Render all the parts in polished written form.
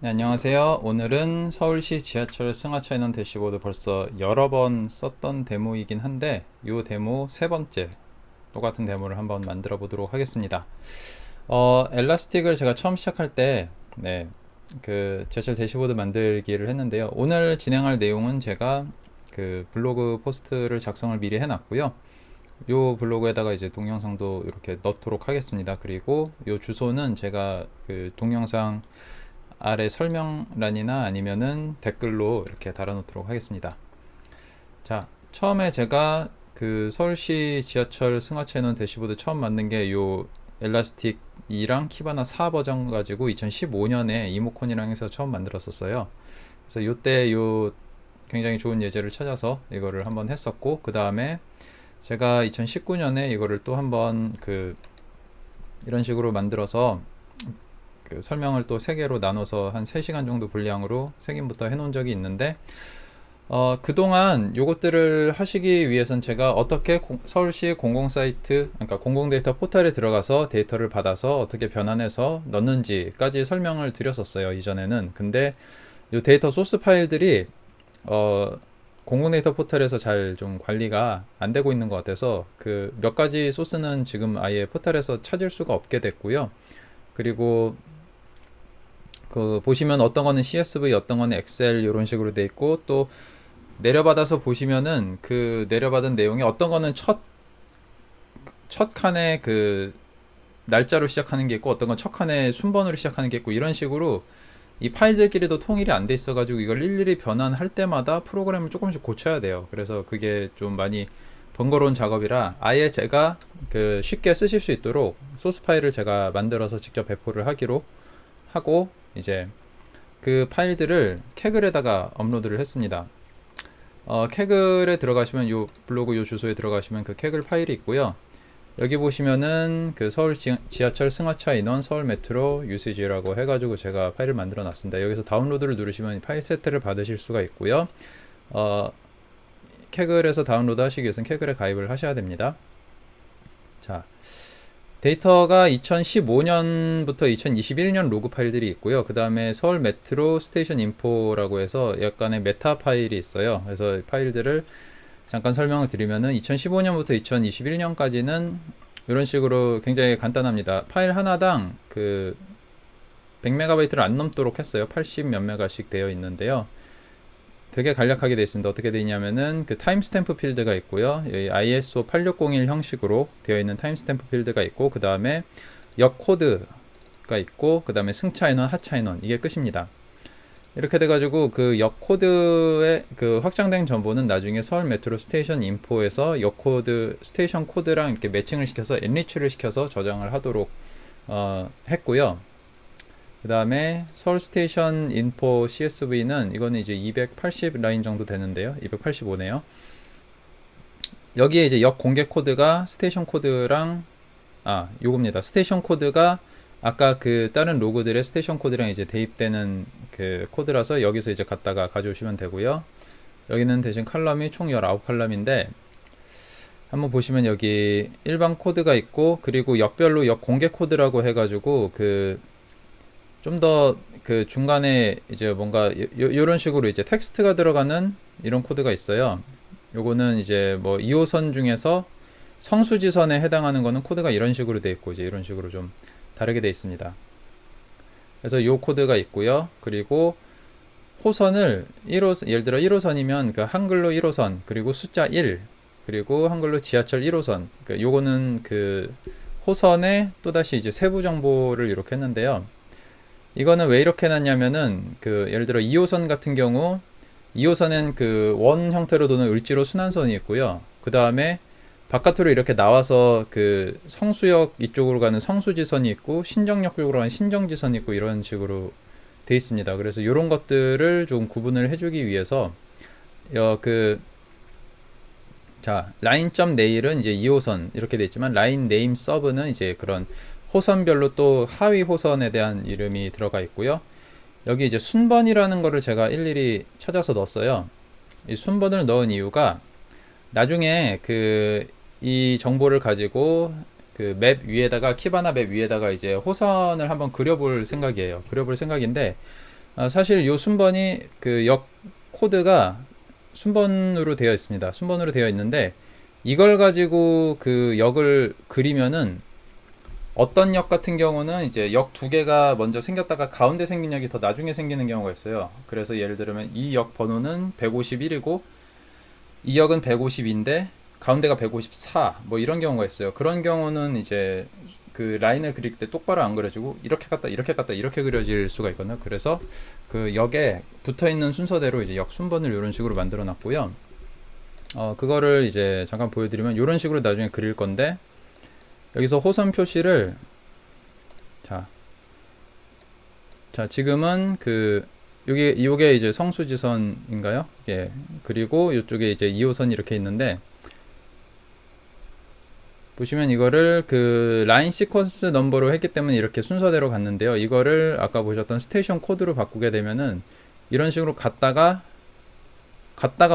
네, 안녕하세요. 오늘은 서울시 지하철 승하차 인원 대시보드 벌써 여러 번 썼던 데모이긴 한데 이 데모 세 번째 똑같은 데모를 한번 만들어 보도록 하겠습니다. 엘라스틱을 제가 처음 시작할 때 그 지하철 대시보드 만들기를 했는데요. 오늘 진행할 내용은 제가 그 블로그 포스트를 작성을 미리 해놨고요. 요 블로그에다가 이제 동영상도 이렇게 넣도록 하겠습니다. 그리고 요 주소는 제가 그 동영상 아래 설명란이나 아니면은 댓글로 이렇게 달아놓도록 하겠습니다. 자, 처음에 제가 그 서울시 지하철 승하차 인원 대시보드 처음 만든 게 요 엘라스틱 2랑 키바나 4 버전 가지고 2015년에 이모콘이랑 해서 처음 만들었었어요. 그래서 요때 요 굉장히 좋은 예제를 찾아서 이거를 한번 했었고, 그 다음에 제가 2019년에 이거를 또 한번 그 이런 식으로 만들어서 그 설명을 또 3개로 나눠서 한 3시간 정도 분량으로 색인부터 해놓은 적이 있는데, 그동안 요것들을 하시기 위해선 제가 어떻게 서울시 공공사이트, 그러니까 공공데이터 포털에 들어가서 데이터를 받아서 어떻게 변환해서 넣는지까지 설명을 드렸었어요, 이전에는. 근데 요 데이터 소스 파일들이 공공데이터 포털에서 잘 좀 관리가 안 되고 있는 것 같아서 그 몇 가지 소스는 지금 아예 포털에서 찾을 수가 없게 됐고요. 그리고 그 보시면 어떤 거는 CSV, 어떤 거는 엑셀 이런 식으로 돼 있고, 또 내려받아서 보시면은 그 내려받은 내용이 어떤 거는 첫 칸에 그 날짜로 시작하는 게 있고, 어떤 건 첫 칸에 순번으로 시작하는 게 있고, 이런 식으로 이 파일들끼리도 통일이 안 돼 있어가지고 이걸 일일이 변환할 때마다 프로그램을 조금씩 고쳐야 돼요. 그래서 그게 좀 많이 번거로운 작업이라 아예 제가 그 쉽게 쓰실 수 있도록 소스 파일을 제가 만들어서 직접 배포를 하기로 하고, 이제 그 파일들을 캐글에다가 업로드를 했습니다. 캐글에 들어가시면 요 블로그 요 주소에 들어가시면 그 캐글 파일이 있고요. 여기 보시면은 그 서울 지하철 승하차 인원 서울 메트로 유시지라고 해가지고 제가 파일을 만들어 놨습니다. 여기서 다운로드를 누르시면 파일 세트를 받으실 수가 있고요. 캐글에서 다운로드 하시기 위해서는 캐글에 가입을 하셔야 됩니다. 자, 데이터가 2015년부터 2021년 로그 파일들이 있고요. 그 다음에 서울 메트로 스테이션 인포라고 해서 약간의 메타 파일이 있어요. 그래서 파일들을 잠깐 설명을 드리면은 2015년부터 2021년까지는 이런 식으로 굉장히 간단합니다. 파일 하나당 그 100MB를 안 넘도록 했어요. 80 몇 메가씩 되어 있는데요. 되게 간략하게 되어 있습니다. 어떻게 되어 있냐면은 그 타임스탬프 필드가 있고요. 여기 ISO 8601 형식으로 되어 있는 타임스탬프 필드가 있고, 그 다음에 역 코드가 있고, 그 다음에 승차 인원, 하차 인원, 이게 끝입니다. 이렇게 돼가지고 그 역 코드의 그 확장된 정보는 나중에 서울 메트로 스테이션 인포에서 역 코드 스테이션 코드랑 이렇게 매칭을 시켜서 엔리치를 시켜서 저장을 하도록 했고요. 그 다음에 서울 스테이션 인포 CSV는 이거는 이제 280 라인 정도 되는데요. 285네요. 여기에 이제 역 공개 코드가 스테이션 코드랑 요겁니다. 스테이션 코드가 아까 그 다른 로그들의 스테이션 코드랑 이제 대입되는 그 코드라서 여기서 이제 갖다가 가져오시면 되고요. 여기는 대신 칼럼이 총 19칼럼인데 한번 보시면 여기 일반 코드가 있고, 그리고 역별로 역 공개 코드라고 해가지고 그 좀 더 그 중간에 이제 뭔가 요런 식으로 이제 텍스트가 들어가는 이런 코드가 있어요. 요거는 이제 뭐 2호선 중에서 성수지선에 해당하는 거는 코드가 이런 식으로 돼 있고, 이제 이런 식으로 좀 다르게 돼 있습니다. 그래서 요 코드가 있고요. 그리고 호선을 1호선, 예를 들어 1호선이면 그 한글로 1호선, 그리고 숫자 1, 그리고 한글로 지하철 1호선. 그 요거는 그 호선의 또다시 이제 세부 정보를 이렇게 했는데요. 이거는 왜 이렇게 해놨냐면은 그 예를 들어 2호선 같은 경우 2호선은 그 원 형태로 도는 을지로 순환선이 있고요. 그 다음에 바깥으로 이렇게 나와서 그 성수역 이쪽으로 가는 성수지선이 있고, 신정역 쪽으로 가는 신정지선이 있고, 이런 식으로 돼 있습니다. 그래서 이런 것들을 좀 구분을 해주기 위해서 라인.네일은 이제 2호선 이렇게 돼 있지만, 라인 네임 서브는 이제 그런 호선별로 또 하위 호선에 대한 이름이 들어가 있고요. 여기 이제 순번이라는 거를 제가 일일이 찾아서 넣었어요. 이 순번을 넣은 이유가 나중에 그 이 정보를 가지고 그 맵 위에다가 키바나 맵 위에다가 이제 호선을 한번 그려볼 생각이에요. 그려볼 생각인데 사실 요 순번이 그 역 코드가 순번으로 되어 있습니다. 순번으로 되어 있는데 이걸 가지고 그 역을 그리면은 어떤 역 같은 경우는 이제 역 두 개가 먼저 생겼다가 가운데 생긴 역이 더 나중에 생기는 경우가 있어요. 그래서 예를 들면 이 역 번호는 151이고 이 역은 152인데 가운데가 154 뭐 이런 경우가 있어요. 그런 경우는 이제 그 라인을 그릴 때 똑바로 안 그려지고 이렇게 갔다 이렇게 갔다 이렇게 그려질 수가 있거든요. 그래서 그 역에 붙어 있는 순서대로 이제 역 순번을 이런 식으로 만들어 놨고요. 그거를 이제 잠깐 보여드리면 이런 식으로 나중에 그릴 건데 여기서 호선 표시를 자 지금은 그 요게 이제 성수지선인가요? 예. 그리고 이쪽에 이제 2호선이 이렇게 있는데 보시면 이거를 그 라인 시퀀스 넘버로 했기 때문에 이렇게 순서대로 갔는데요. 이거를 아까 보셨던 스테이션 코드로 바꾸게 되면은 이런 식으로 갔다가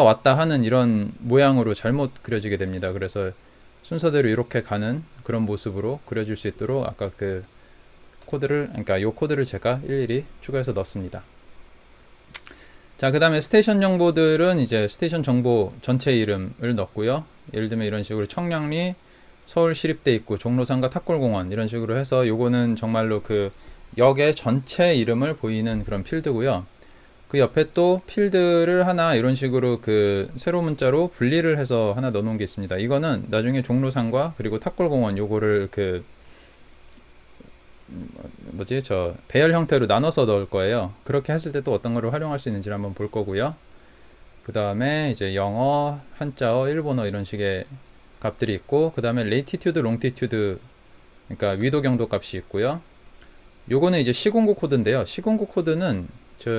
왔다 하는 이런 모양으로 잘못 그려지게 됩니다. 그래서 순서대로 이렇게 가는 그런 모습으로 그려질 수 있도록 아까 그 코드를, 그러니까 요 코드를 제가 일일이 추가해서 넣었습니다. 자, 그 다음에 스테이션 정보들은 이제 스테이션 정보 전체 이름을 넣었고요. 예를 들면 이런 식으로 청량리, 서울시립대 입구, 종로상가 탑골공원 이런 식으로 해서 요거는 정말로 그 역의 전체 이름을 보이는 그런 필드고요. 그 옆에 또 필드를 하나 이런 식으로 그 세로 문자로 분리를 해서 하나 넣어놓은 게 있습니다. 이거는 나중에 종로상가 그리고 탑골공원 요거를 그 뭐지 저 배열 형태로 나눠서 넣을 거예요. 그렇게 했을 때 또 어떤 거를 활용할 수 있는지를 한번 볼 거고요. 그 다음에 이제 영어, 한자어, 일본어 이런 식의 값들이 있고 그 다음에 레이티튜드, 롱티튜드 그러니까 위도 경도 값이 있고요. 요거는 이제 시공구 코드인데요. 시공구 코드는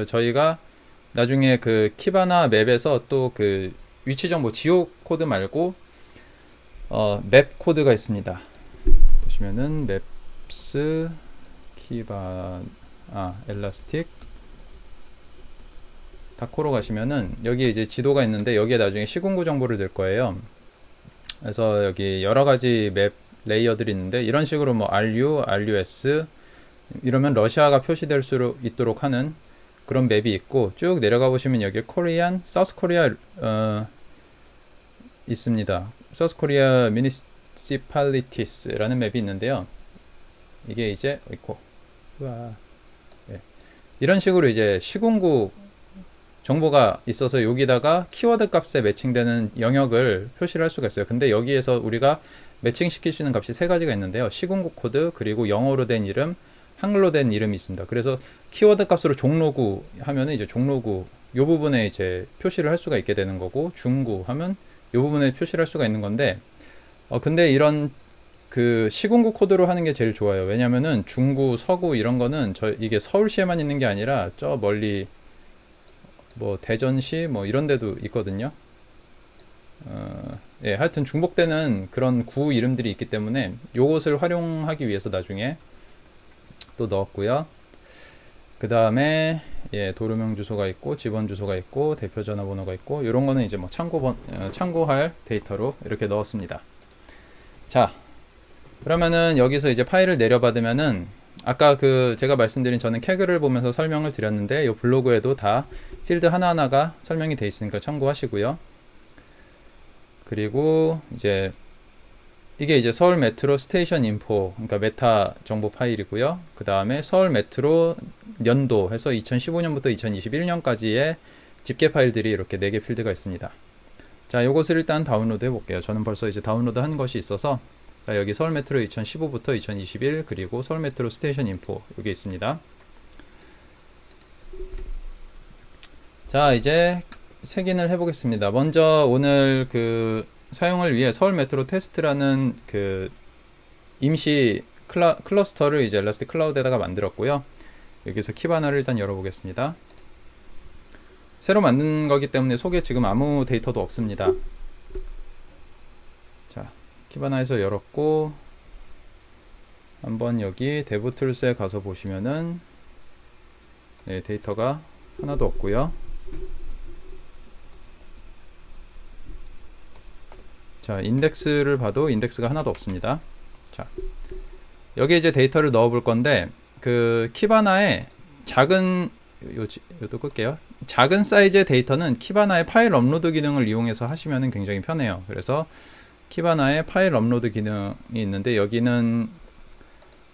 저희가 나중에 그 키바나 맵에서 또 그 위치 정보 지오 코드 말고 맵 코드가 있습니다. 보시면은 맵스 키바 엘라스틱 다코로 가시면은 여기 이제 지도가 있는데 여기에 나중에 시공구 정보를 넣을 거예요. 그래서 여기 여러 가지 맵 레이어들이 있는데 이런 식으로 뭐 RU, RUS 이러면 러시아가 표시될 수 있도록 하는 그런 맵이 있고 쭉 내려가 보시면 여기 코리안, 사우스 코리아 있습니다. 사우스 코리아 미니시팔리티스라는 맵이 있는데요. 이게 이제 네. 이런 식으로 이제 시공구 정보가 있어서 여기다가 키워드 값에 매칭되는 영역을 표시를 할 수가 있어요. 근데 여기에서 우리가 매칭 시킬 수 있는 값이 세 가지가 있는데요. 시공구 코드 그리고 영어로 된 이름 한글로 된 이름이 있습니다. 그래서 키워드 값으로 종로구 하면은 이제 종로구 요 부분에 이제 표시를 할 수가 있게 되는 거고 중구 하면 요 부분에 표시를 할 수가 있는 건데 근데 이런 그 시공구 코드로 하는 게 제일 좋아요. 왜냐면은 중구, 서구 이런 거는 이게 서울시에만 있는 게 아니라 저 멀리 뭐 대전시 뭐 이런 데도 있거든요. 예, 하여튼 중복되는 그런 구 이름들이 있기 때문에 요것을 활용하기 위해서 나중에 또 넣었고요. 그 다음에 예, 도로명 주소가 있고 집원 주소가 있고 대표 전화번호가 있고 이런 거는 이제 뭐 참고할 데이터로 이렇게 넣었습니다. 자, 그러면은 여기서 이제 파일을 내려받으면은 아까 그 제가 말씀드린 저는 캐그를 보면서 설명을 드렸는데 이 블로그에도 다 필드 하나하나가 설명이 되어 있으니까 참고하시고요. 그리고 이제 이게 이제 서울 메트로 스테이션 인포, 그러니까 메타 정보 파일이고요. 그 다음에 서울 메트로 연도 해서 2015년부터 2021년까지의 집계 파일들이 이렇게 4개 필드가 있습니다. 자, 요것을 일단 다운로드 해볼게요. 저는 벌써 이제 다운로드 한 것이 있어서 자, 여기 서울 메트로 2015부터 2021 그리고 서울 메트로 스테이션 인포 여기 있습니다. 자, 이제 색인을 해보겠습니다. 먼저 오늘 그 사용을 위해 서울 메트로 테스트라는 그 임시 클러스터를 이제 엘라스틱 클라우드에다가 만들었고요. 여기서 키바나를 일단 열어보겠습니다. 새로 만든 거기 때문에 속에 지금 아무 데이터도 없습니다. 자, 키바나에서 열었고 한번 여기 데브툴스에 가서 보시면은 네, 데이터가 하나도 없고요. 자, 인덱스를 봐도 인덱스가 하나도 없습니다. 자, 여기 이제 데이터를 넣어 볼 건데 그 키바나에 작은 요도 끌게요. 작은 사이즈의 데이터는 키바나의 파일 업로드 기능을 이용해서 하시면 굉장히 편해요. 그래서 키바나의 파일 업로드 기능이 있는데 여기는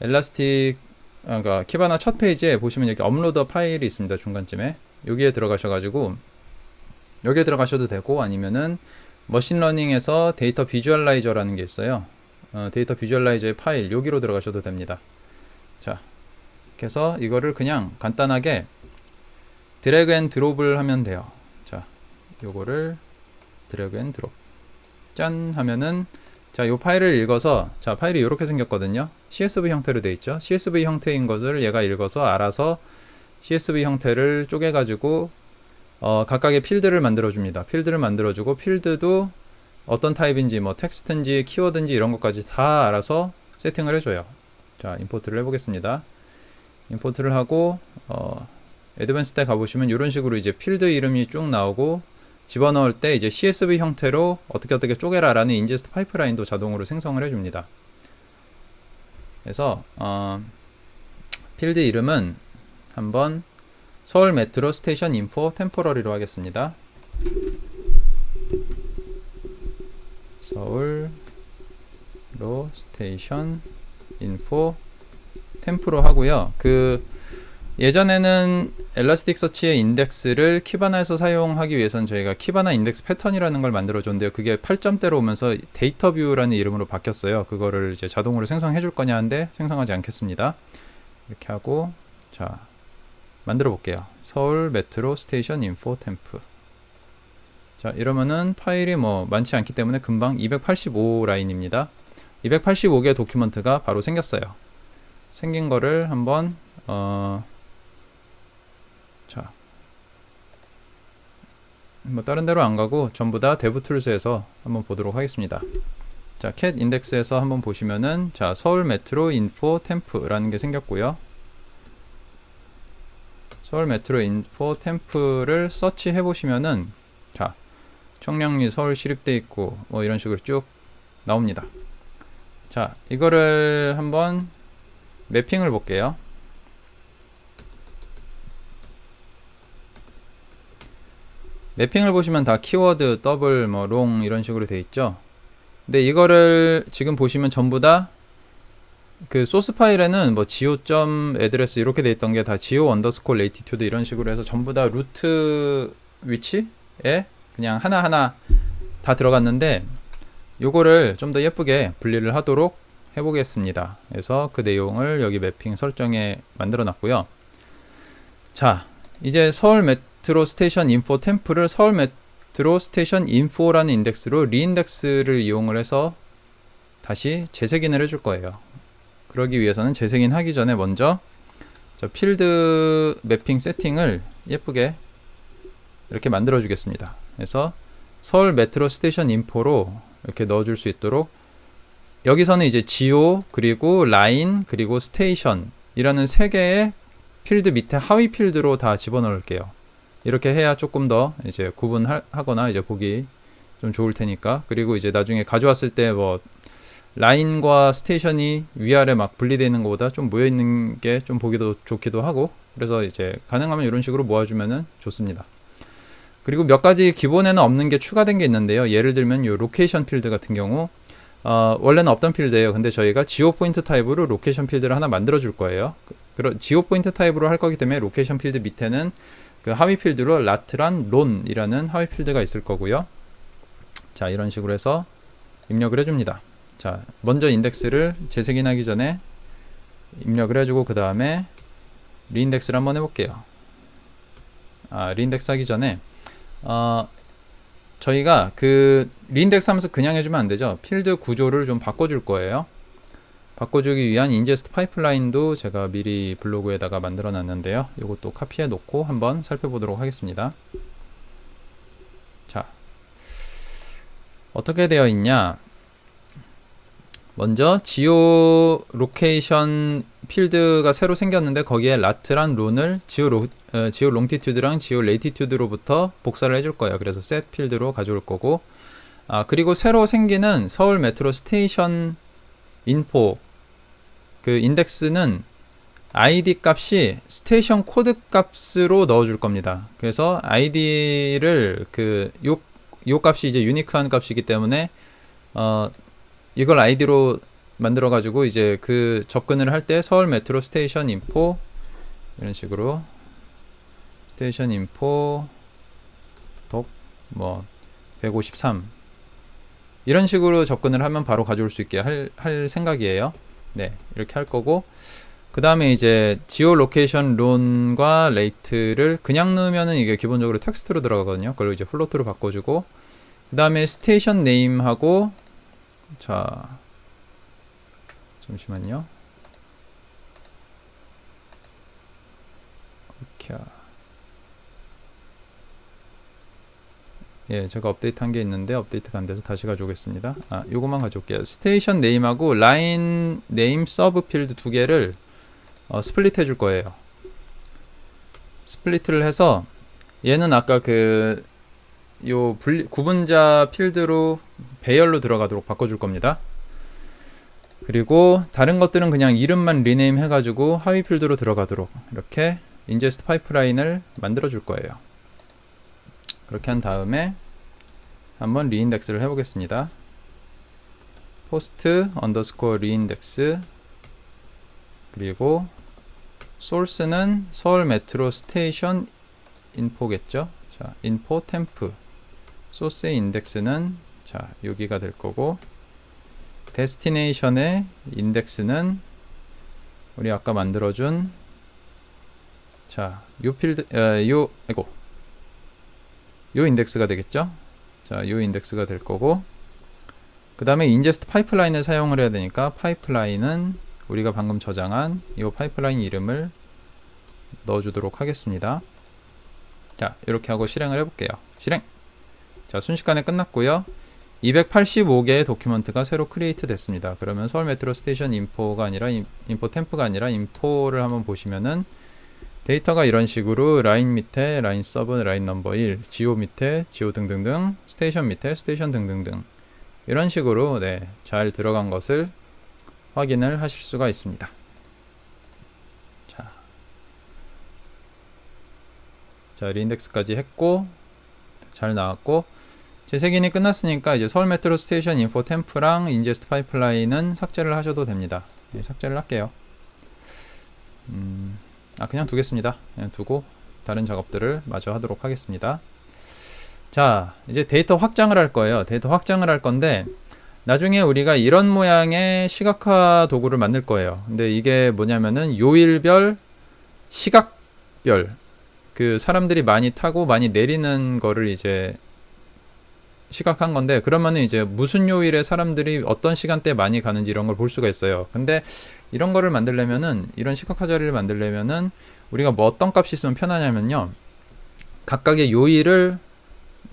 엘라스틱 그러니까 키바나 첫 페이지에 보시면 여기 업로더 파일이 있습니다. 중간쯤에 여기에 들어가셔가지고 여기에 들어가셔도 되고 아니면은 머신러닝에서 데이터 비주얼라이저라는 게 있어요. 데이터 비주얼라이저의 파일 여기로 들어가셔도 됩니다. 자, 그래서 이거를 그냥 간단하게 드래그 앤 드롭을 하면 돼요. 자, 요거를 드래그 앤 드롭 짠 하면은 자, 요 파일을 읽어서 자, 파일이 이렇게 생겼거든요. CSV 형태로 되어 있죠. CSV 형태인 것을 얘가 읽어서 알아서 CSV 형태를 쪼개 가지고 각각의 필드를 만들어 줍니다. 필드를 만들어 주고 필드도 어떤 타입인지 뭐 텍스트인지 키워드인지 이런 것까지 다 알아서 세팅을 해줘요. 자, 임포트를 해보겠습니다. 임포트를 하고 애드밴스 때 가보시면 이런 식으로 이제 필드 이름이 쭉 나오고 집어넣을 때 이제 CSV 형태로 어떻게 쪼개라라는 인제스트 파이프라인도 자동으로 생성을 해줍니다. 그래서 필드 이름은 한번 서울 메트로 스테이션 인포 템포러리로 하겠습니다. 서울 로 스테이션 인포 템프로 하고요. 예전에는 엘라스틱 서치의 인덱스를 키바나에서 사용하기 위해서는 저희가 키바나 인덱스 패턴이라는 걸 만들어 줬는데요. 그게 8점대로 오면서 데이터 뷰라는 이름으로 바뀌었어요. 그거를 이제 자동으로 생성해 줄 거냐 하는데 생성하지 않겠습니다. 이렇게 하고 자, 만들어 볼게요. 서울 메트로 스테이션 인포 템프. 자, 이러면은 파일이 뭐 많지 않기 때문에 금방 285 라인입니다. 285개의 도큐먼트가 바로 생겼어요. 생긴 거를 한번 자, 뭐 다른 데로 안 가고 전부 다 데브툴스에서 한번 보도록 하겠습니다. 자, cat 인덱스에서 한번 보시면은 자, 서울 메트로 인포 템프라는 게 생겼고요. 서울 메트로 인포 템프를 서치 해 보시면은 자, 청량리 서울시립대 있고 뭐 이런 식으로 쭉 나옵니다. 자, 이거를 한번 매핑을 볼게요. 매핑을 보시면 다 키워드, 더블, 뭐 롱 이런 식으로 돼 있죠. 근데 이거를 지금 보시면 전부 다 그 소스 파일에는 뭐 geo 애드레스 이렇게 돼 있던 게 다 geo 언더스콜 레이티튜드 이런 식으로 해서 전부 다 루트 위치에 그냥 하나하나 다 들어갔는데 요거를 좀 더 예쁘게 분리를 하도록 해보겠습니다. 그래서 그 내용을 여기 매핑 설정에 만들어 놨고요. 자, 이제 서울 메트로 스테이션 인포 템플을 서울 메트로 스테이션 인포라는 인덱스로 리인덱스를 이용을 해서 다시 재색인을 해줄 거예요. 그러기 위해서는 재색인 하기 전에 먼저 저 필드 매핑 세팅을 예쁘게 이렇게 만들어 주겠습니다. 그래서 서울 메트로 스테이션 인포로 이렇게 넣어줄 수 있도록 여기서는 이제 geo 그리고 라인 그리고 스테이션 이라는 세 개의 필드 밑에 하위 필드로 다 집어넣을게요. 이렇게 해야 조금 더 이제 구분하거나 이제 보기 좀 좋을 테니까. 그리고 이제 나중에 가져왔을 때 뭐 라인과 스테이션이 위아래 막 분리되어 있는 것보다 좀 모여 있는 게 좀 보기도 좋기도 하고, 그래서 이제 가능하면 이런 식으로 모아주면은 좋습니다. 그리고 몇 가지 기본에는 없는 게 추가된 게 있는데요. 예를 들면 이 로케이션 필드 같은 경우 원래는 없던 필드예요. 근데 저희가 지오 포인트 타입으로 로케이션 필드를 하나 만들어 줄 거예요. 지오 포인트 타입으로 할 거기 때문에 로케이션 필드 밑에는 그 하위 필드로 라트란 론이라는 하위 필드가 있을 거고요. 자, 이런 식으로 해서 입력을 해줍니다. 자, 먼저 인덱스를 재색인하기 전에 입력을 해주고 그 다음에 리인덱스를 한번 해볼게요. 리인덱스 하기 전에 저희가 그 리인덱스 하면서 그냥 해주면 안 되죠. 필드 구조를 좀 바꿔줄 거예요. 바꿔주기 위한 인제스트 파이프라인도 제가 미리 블로그에다가 만들어 놨는데요. 이것도 카피해 놓고 한번 살펴보도록 하겠습니다. 자, 어떻게 되어 있냐. 먼저 지오 로케이션 필드가 새로 생겼는데 거기에 라트란 론을 지오 롱티튜드랑 지오 레이티튜드로부터 복사를 해줄 거예요. 그래서 set 필드로 가져올 거고, 그리고 새로 생기는 서울 메트로 스테이션 인포 그 인덱스는 id 값이 스테이션 코드 값으로 넣어줄 겁니다. 그래서 id를 요 값이 이제 유니크한 값이기 때문에 이걸 id로 만들어 가지고 이제 그 접근을 할 때 서울 메트로 스테이션 인포 이런 식으로 스테이션 인포 뭐 153 이런 식으로 접근을 하면 바로 가져올 수 있게 할 생각이에요. 네, 이렇게 할 거고, 그 다음에 이제 지오 로케이션 론과 레이트를 그냥 넣으면은 이게 기본적으로 텍스트로 들어가거든요. 그걸 이제 플로트로 바꿔주고, 그 다음에 스테이션 네임하고, 자, 잠시만요. 이렇게. 예, 제가 업데이트 한 게 있는데 업데이트가 안 돼서 다시 가져오겠습니다. 요것만 가져올게요. 스테이션 네임하고 라인 네임 서브 필드 두 개를 스플릿 해줄 거예요. 스플릿을 해서 얘는 아까 구분자 필드로 배열로 들어가도록 바꿔줄 겁니다. 그리고 다른 것들은 그냥 이름만 리네임 해가지고 하위 필드로 들어가도록 이렇게 인제스트 파이프라인을 만들어 줄 거예요. 그렇게 한 다음에 한번 리인덱스를 해보겠습니다. 포스트 언더스코어 리인덱스, 그리고 소스는 서울 메트로 스테이션 인포겠죠. 자, 인포 템프, 소스의 인덱스는 자 여기가 될 거고, 데스티네이션의 인덱스는 우리 아까 만들어준 자 요 필드 요 인덱스가 되겠죠. 자, 요 인덱스가 될 거고, 그 다음에 인제스트 파이프라인을 사용을 해야 되니까 파이프라인은 우리가 방금 저장한 이 파이프라인 이름을 넣어주도록 하겠습니다. 자, 이렇게 하고 실행을 해볼게요. 실행! 자, 순식간에 끝났고요. 285개의 도큐먼트가 새로 크리에이트 됐습니다. 그러면 서울 메트로 스테이션 인포가 아니라 인포 템프가 아니라 인포를 한번 보시면은 데이터가 이런 식으로 라인 밑에 라인 서브 라인 넘버 1, 지오 밑에 지오 등등등, 스테이션 밑에 스테이션 등등등 이런 식으로 네, 잘 들어간 것을 확인을 하실 수가 있습니다. 자, 리인덱스까지 했고 잘 나왔고, 재색인이 끝났으니까 이제 서울 메트로 스테이션 인포 템프랑 인제스트 파이프라인은 삭제를 하셔도 됩니다. 네, 삭제를 할게요. 그냥 두겠습니다. 그냥 두고 다른 작업들을 마저 하도록 하겠습니다. 자, 이제 데이터 확장을 할 거예요. 데이터 확장을 할 건데 나중에 우리가 이런 모양의 시각화 도구를 만들 거예요. 근데 이게 뭐냐면은 요일별, 시각별, 그 사람들이 많이 타고 많이 내리는 거를 이제 시각한 건데, 그러면은 이제 무슨 요일에 사람들이 어떤 시간대에 많이 가는지 이런 걸 볼 수가 있어요. 근데 이런 거를 만들려면은, 이런 시각화 자리를 만들려면은 우리가 뭐 어떤 값이 있으면 편하냐면요, 각각의 요일을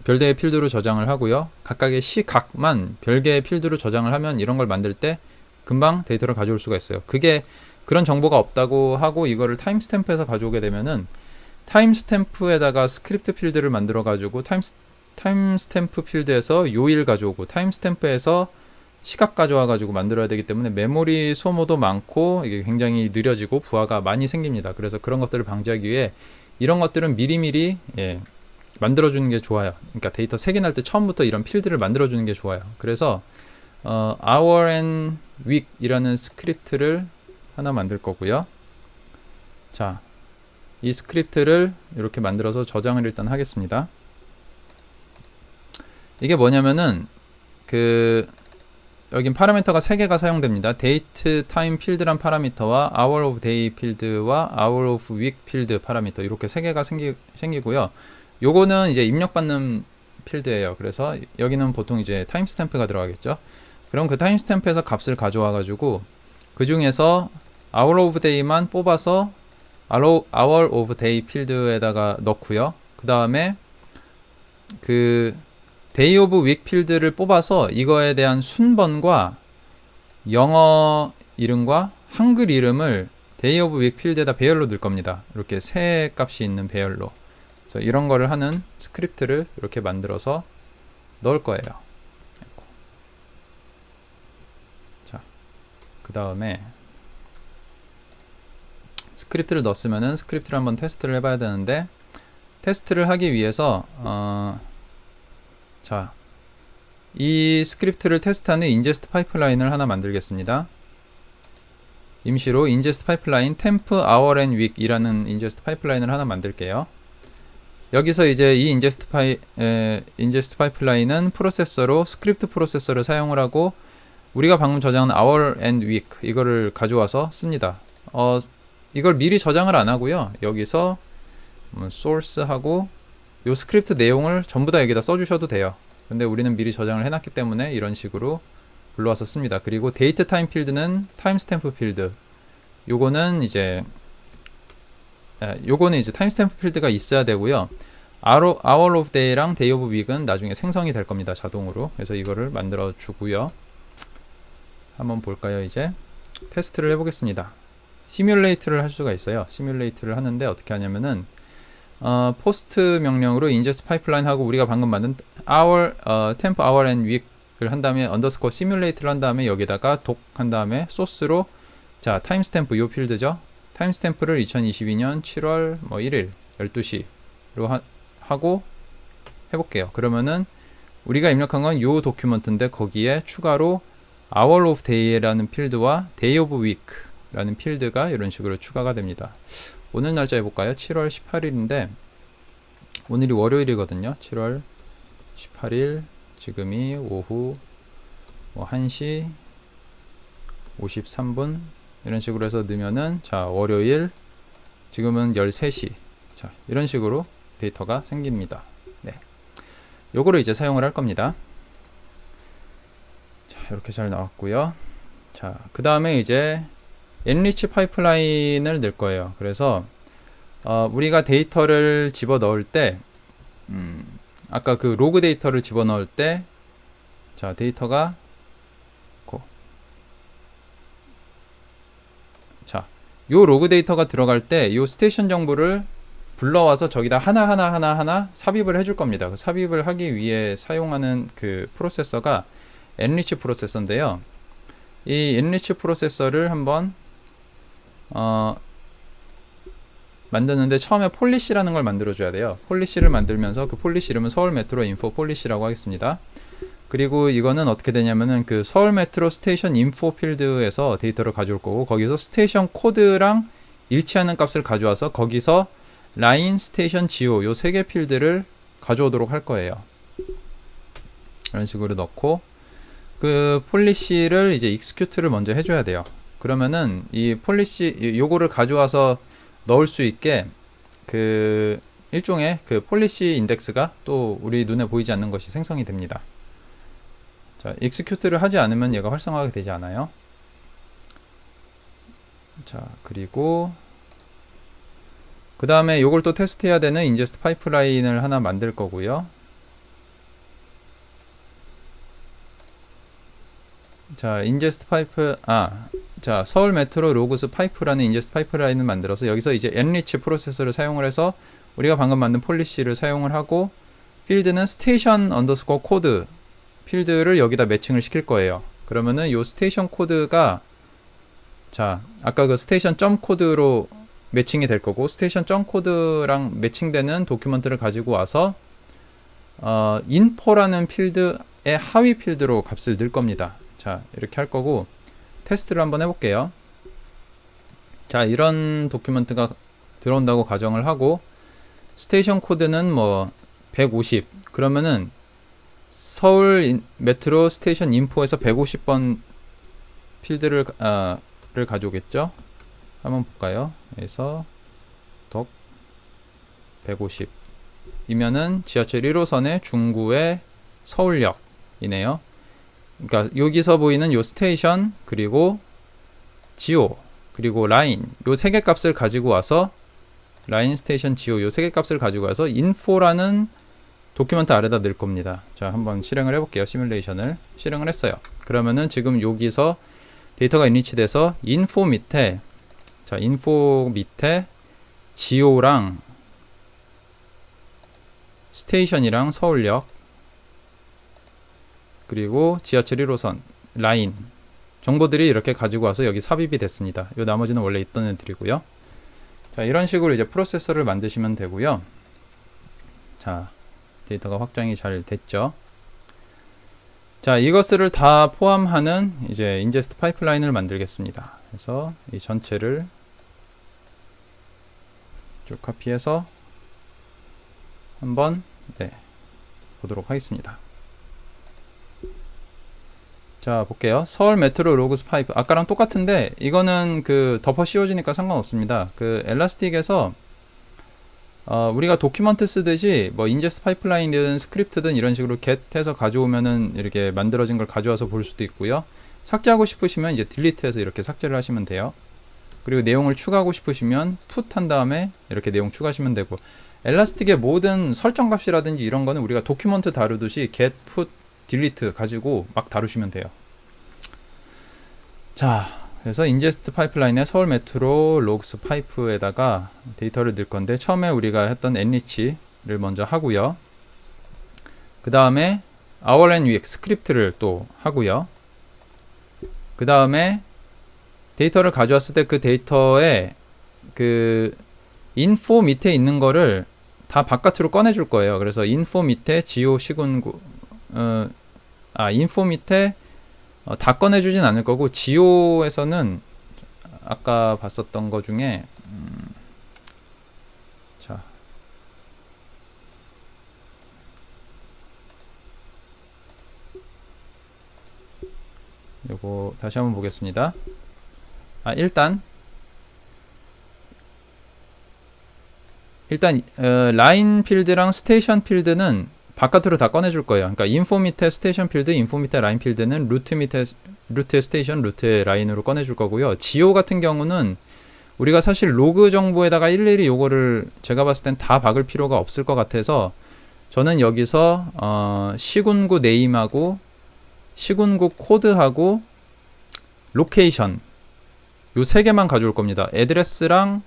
별개의 필드로 저장을 하고요, 각각의 시각만 별개의 필드로 저장을 하면 이런 걸 만들 때 금방 데이터를 가져올 수가 있어요. 그게 그런 정보가 없다고 하고 이거를 타임스탬프에서 가져오게 되면은 타임스탬프에다가 스크립트 필드를 만들어 가지고 타임스탬프 필드에서 요일 가져오고 타임스탬프에서 시각 가져와 가지고 만들어야 되기 때문에 메모리 소모도 많고 이게 굉장히 느려지고 부하가 많이 생깁니다. 그래서 그런 것들을 방지하기 위해 이런 것들은 미리미리 만들어주는 게 좋아요. 그러니까 데이터 색인할 때 처음부터 이런 필드를 만들어주는 게 좋아요. 그래서 hour and week 이라는 스크립트를 하나 만들 거고요. 자, 이 스크립트를 이렇게 만들어서 저장을 일단 하겠습니다. 이게 뭐냐면은 여긴 파라미터가 3개가 사용됩니다. date time 필드란 파라미터와 hour of day 필드와 hour of week 필드 파라미터, 이렇게 3개가 생기고요. 요거는 이제 입력받는 필드예요. 그래서 여기는 보통 이제 타임스탬프가 들어가겠죠. 그럼 그 타임스탬프에서 값을 가져와 가지고 그 중에서 hour of day만 뽑아서 hour of day 필드에다가 넣고요. 그 다음에 day of week 필드를 뽑아서 이거에 대한 순번과 영어 이름과 한글 이름을 day of week 필드에다 배열로 넣을 겁니다. 이렇게 세 값이 있는 배열로. 그래서 이런 거를 하는 스크립트를 이렇게 만들어서 넣을 거예요. 자, 그 다음에 스크립트를 넣었으면은 스크립트를 한번 테스트를 해봐야 되는데, 테스트를 하기 위해서 자, 이 스크립트를 테스트하는 인제스트 파이프라인을 하나 만들겠습니다. 임시로 인제스트 파이프라인 temp hour and week 이라는 인제스트 파이프라인을 하나 만들게요. 여기서 이제 이 인제스트 파이프라인은 프로세서로 스크립트 프로세서를 사용을 하고, 우리가 방금 저장한 hour and week 이거를 가져와서 씁니다. 이걸 미리 저장을 안 하고요. 여기서 source 하고 요 스크립트 내용을 전부 다 여기다 써주셔도 돼요. 근데 우리는 미리 저장을 해놨기 때문에 이런 식으로 불러와서 씁니다. 그리고 데이트 타임 필드는 타임스탬프 필드. 요거는 이제 타임스탬프 필드가 있어야 되고요. hour of day랑 day of week은 나중에 생성이 될 겁니다. 자동으로. 그래서 이거를 만들어 주고요. 한번 볼까요? 이제 테스트를 해보겠습니다. 시뮬레이트를 할 수가 있어요. 시뮬레이트를 하는데 어떻게 하냐면은 포스트 명령으로 ingest 파이프라인 하고 우리가 방금 만든 temp hour and week을 한 다음에 underscore simulate를 한 다음에 여기다가 독 한 다음에 소스로 자 타임스탬프 요 필드죠. 타임스탬프를 2022년 7월 1일 12시로 하고 해볼게요. 그러면은 우리가 입력한 건 요 도큐먼트인데 거기에 추가로 hour of day라는 필드와 day of week 라는 필드가 이런 식으로 추가가 됩니다. 오늘 날짜 해볼까요? 7월 18일인데 오늘이 월요일이거든요. 7월 18일 지금이 오후 1시 53분 이런 식으로 해서 넣으면은 자 월요일 지금은 13시 자 이런 식으로 데이터가 생깁니다. 네, 요거를 이제 사용을 할 겁니다. 자 이렇게 잘 나왔고요. 자 그 다음에 이제 enrich 파이프라인을 넣을 거예요. 그래서 우리가 데이터를 집어넣을 때 아까 그 로그 데이터를 집어넣을 때 자 데이터가 자 요 로그 데이터가 들어갈 때 요 스테이션 정보를 불러와서 저기다 하나 삽입을 해줄 겁니다. 그 삽입을 하기 위해 사용하는 그 프로세서가 enrich 프로세서인데요. 이 enrich 프로세서를 한번 만드는데 처음에 폴리시라는 걸 만들어줘야 돼요. 폴리시를 만들면서 그 폴리시 이름은 서울 메트로 인포 폴리시라고 하겠습니다. 그리고 이거는 어떻게 되냐면은 그 서울 메트로 스테이션 인포 필드에서 데이터를 가져올 거고 거기서 스테이션 코드랑 일치하는 값을 가져와서 거기서 라인, 스테이션, 지오 요 세 개 필드를 가져오도록 할 거예요. 이런 식으로 넣고 그 폴리시를 이제 execute를 먼저 해줘야 돼요. 그러면은 이 폴리시 요거를 가져와서 넣을 수 있게 그 일종의 그 폴리시 인덱스가 또 우리 눈에 보이지 않는 것이 생성이 됩니다. 자, execute를 하지 않으면 얘가 활성화가 되지 않아요. 자, 그리고 그 다음에 요걸 또 테스트해야 되는 ingest 파이프라인을 하나 만들 거고요. 자, ingest 파이프 자, 서울 메트로 로그스 파이프라는 ingest 파이프라인을 만들어서 여기서 이제 enrich 프로세서를 사용을 해서 우리가 방금 만든 폴리시를 사용을 하고 필드는 스테이션 언더스코어 코드 필드를 여기다 매칭을 시킬 거예요. 그러면은 요 스테이션 코드가 자, 아까 그 스테이션 점 코드로 매칭이 될 거고 스테이션 점 코드랑 매칭되는 도큐먼트를 가지고 와서 info라는 필드의 하위 필드로 값을 넣을 겁니다. 자, 이렇게 할 거고 테스트를 한번 해볼게요. 자, 이런 도큐먼트가 들어온다고 가정을 하고 스테이션 코드는 뭐 150 그러면은 서울 메트로 스테이션 인포에서 150번 필드를 가져오겠죠. 한번 볼까요? 그래서 덕 150 이면은 지하철 1호선의 중구의 서울역이네요. 그러니까 여기서 보이는 요 스테이션 그리고 지오 그리고 라인 요 세 개 값을 가지고 와서 라인 스테이션 지오 요 세 개 값을 가지고 와서 info라는 도큐먼트 아래다 넣을 겁니다. 자, 한번 실행을 해볼게요. 시뮬레이션을 실행을 했어요. 그러면은 지금 여기서 데이터가 인리치 돼서 info 밑에 자, info 밑에 지오랑 스테이션이랑 서울역 그리고 지하철 1호선 라인 정보들이 이렇게 가지고 와서 여기 삽입이 됐습니다. 요 나머지는 원래 있던 애들이고요. 자, 이런 식으로 이제 프로세서를 만드시면 되고요. 자, 데이터가 확장이 잘 됐죠. 자, 이것을 다 포함하는 이제 인제스트 파이프라인을 만들겠습니다. 그래서 이 전체를 쭉 카피해서 한번 보도록 하겠습니다. 자, 볼게요. 서울 메트로 로그스 파이프 아까랑 똑같은데 이거는 그 덮어 씌워지니까 상관없습니다. 그 엘라스틱에서 우리가 도큐먼트 쓰듯이 뭐 인제스트 파이프라인이든 스크립트든 이런 식으로 get해서 가져오면은 이렇게 만들어진 걸 가져와서 볼 수도 있고요. 삭제하고 싶으시면 이제 딜리트해서 이렇게 삭제를 하시면 돼요. 그리고 내용을 추가하고 싶으시면 put 한 다음에 이렇게 내용 추가하시면 되고, 엘라스틱의 모든 설정 값이라든지 이런 거는 우리가 도큐먼트 다루듯이 get, put, delete 가지고 막 다루시면 돼요. 자, 그래서 인제스트 파이프라인에 서울 메트로 로그스 파이프에다가 데이터를 넣을 건데, 처음에 우리가 했던 enrich를 먼저 하고요. 그 다음에 our and UX 스크립트를 또 하고요. 그 다음에 데이터를 가져왔을 때 그 데이터에 그 info 밑에 있는 거를 다 바깥으로 꺼내 줄 거예요. 그래서 info 밑에 geo 시군구 info 밑에 다 꺼내 주진 않을 거고, geo에서는 아까 봤었던 거 중에 자, 요거 다시 한번 보겠습니다. 일단 라인 필드랑 스테이션 필드는 바깥으로 다 꺼내줄 거예요. 그러니까 인포 밑에 스테이션 필드, 인포 밑에 라인 필드는 루트의 스테이션, 루트의 라인으로 꺼내줄 거고요. 지오 같은 경우는 우리가 사실 로그 정보에다가 일일이 요거를 제가 봤을 땐 다 박을 필요가 없을 것 같아서 저는 여기서 시군구 네임하고 시군구 코드하고 로케이션 요 세 개만 가져올 겁니다. 애드레스랑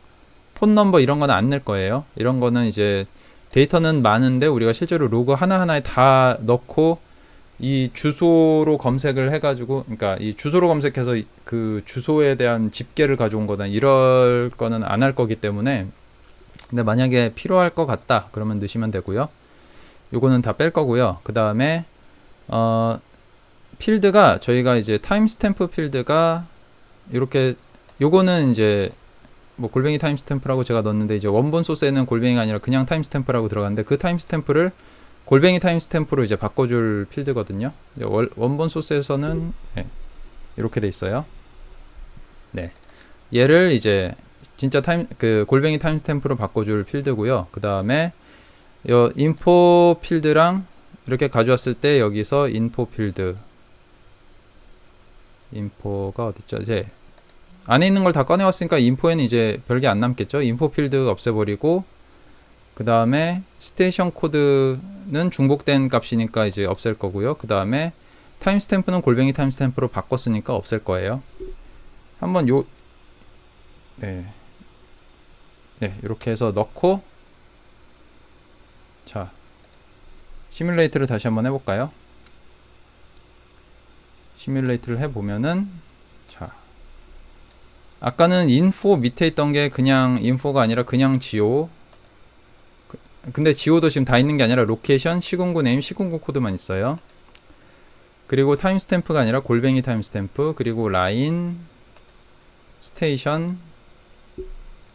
폰 넘버 이런 거는 안 낼 거예요. 이런 거는 이제 데이터는 많은데 우리가 실제로 로그 하나하나에 다 넣고 이 주소로 검색을 해가지고, 그러니까 이 주소로 검색해서 그 주소에 대한 집계를 가져온 거다 이럴 거는 안 할 거기 때문에, 근데 만약에 필요할 것 같다 그러면 넣으시면 되고요. 요거는 다 뺄 거고요. 그 다음에 필드가 저희가 이제 타임스탬프 필드가 이렇게, 요거는 이제 뭐 골뱅이 타임스탬프라고 제가 넣었는데 이제 원본 소스에는 골뱅이가 아니라 그냥 타임스탬프라고 들어갔는데, 그 타임스탬프를 골뱅이 타임스탬프로 이제 바꿔줄 필드거든요. 원본 소스에서는 이렇게 돼 있어요. 얘를 이제 진짜 그 골뱅이 타임스탬프로 바꿔줄 필드고요. 그 다음에 요 인포 필드랑 이렇게 가져왔을 때 여기서 인포 필드, 인포가 어딨죠? 이제 안에 있는 걸 다 꺼내왔으니까 인포에는 이제 별게 안 남겠죠. 인포 필드 없애버리고, 그 다음에 스테이션 코드는 중복된 값이니까 이제 없앨 거고요. 그 다음에 타임스탬프는 골뱅이 타임스탬프로 바꿨으니까 없앨 거예요. 한번 이렇게 해서 넣고, 자, 시뮬레이트를 다시 한번 해볼까요? 시뮬레이트를 해보면은, 자, 아까는 인포 밑에 있던 게 그냥 인포가 아니라 그냥 지오. 근데 지오도 지금 다 있는 게 아니라 로케이션, 시군구 네임, 시군구 코드만 있어요. 그리고 타임스탬프가 아니라 골뱅이 타임스탬프, 그리고 라인, 스테이션,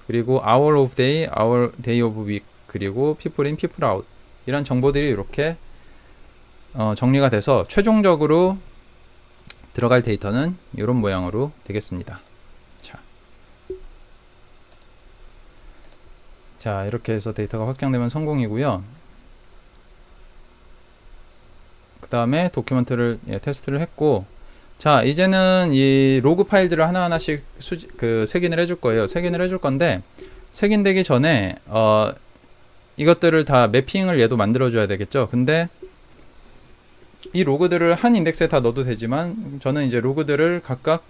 그리고 hour of day, hour day of week, 그리고 people in, people out, 이런 정보들이 이렇게 정리가 돼서 최종적으로 들어갈 데이터는 이런 모양으로 되겠습니다. 자, 이렇게 해서 데이터가 확장되면 성공이고요. 그 다음에 도큐먼트를 테스트를 했고, 자, 이제는 이 로그 파일들을 하나하나씩 색인을 해줄 거예요. 색인을 해줄 건데, 색인되기 전에 이것들을 다 매핑을 얘도 만들어줘야 되겠죠. 근데 이 로그들을 한 인덱스에 다 넣어도 되지만, 저는 이제 로그들을 각각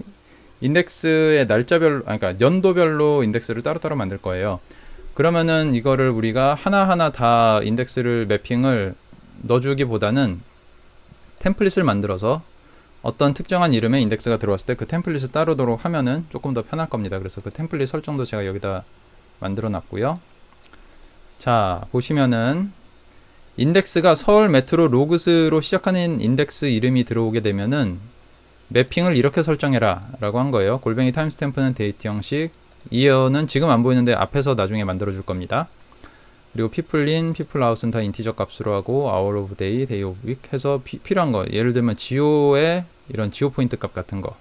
인덱스의 날짜별로, 그러니까 연도별로 인덱스를 따로따로 만들 거예요. 그러면은 이거를 우리가 하나하나 다 인덱스를 매핑을 넣어주기보다는 템플릿을 만들어서 어떤 특정한 이름의 인덱스가 들어왔을 때 그 템플릿을 따르도록 하면은 조금 더 편할 겁니다. 그래서 그 템플릿 설정도 제가 여기다 만들어 놨고요. 자, 보시면은 인덱스가 서울 메트로 로그스로 시작하는 인덱스 이름이 들어오게 되면은 매핑을 이렇게 설정해라 라고 한 거예요. 골뱅이 타임스탬프는 데이트 형식, 이어는 지금 안 보이는데 앞에서 나중에 만들어 줄 겁니다. 그리고 people in, people out은 다 인티저 값으로 하고 hour of day, day of week 해서 필요한 거, 예를 들면 지오의 이런 지오 포인트 값 같은 거.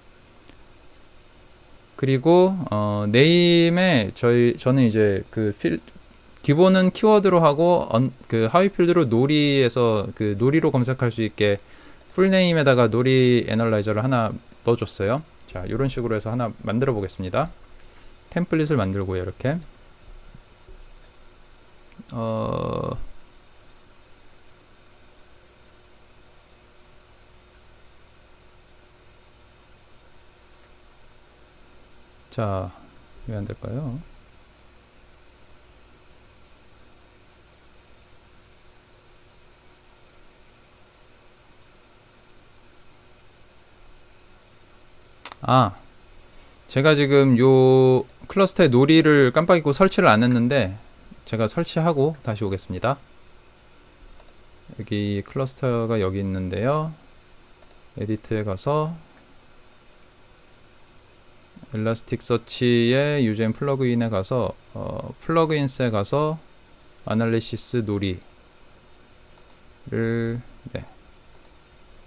그리고 네임에 저는 이제 그 기본은 키워드로 하고 그 하위 필드로 놀이에서 그 놀이로 검색할 수 있게 풀네임에다가 놀이 애널라이저를 하나 넣어줬어요. 자, 이런 식으로 해서 하나 만들어 보겠습니다. 템플릿을 만들고요, 이렇게. 자, 왜 안 될까요? 제가 지금 요 클러스터에 놀이를 깜빡 잊고 설치를 안 했는데 제가 설치하고 다시 오겠습니다. 여기 클러스터가 여기 있는데요. 에디트에 가서 엘라스틱 서치의 유젠 플러그인에 가서 플러그인스에 가서 아날리시스 놀이를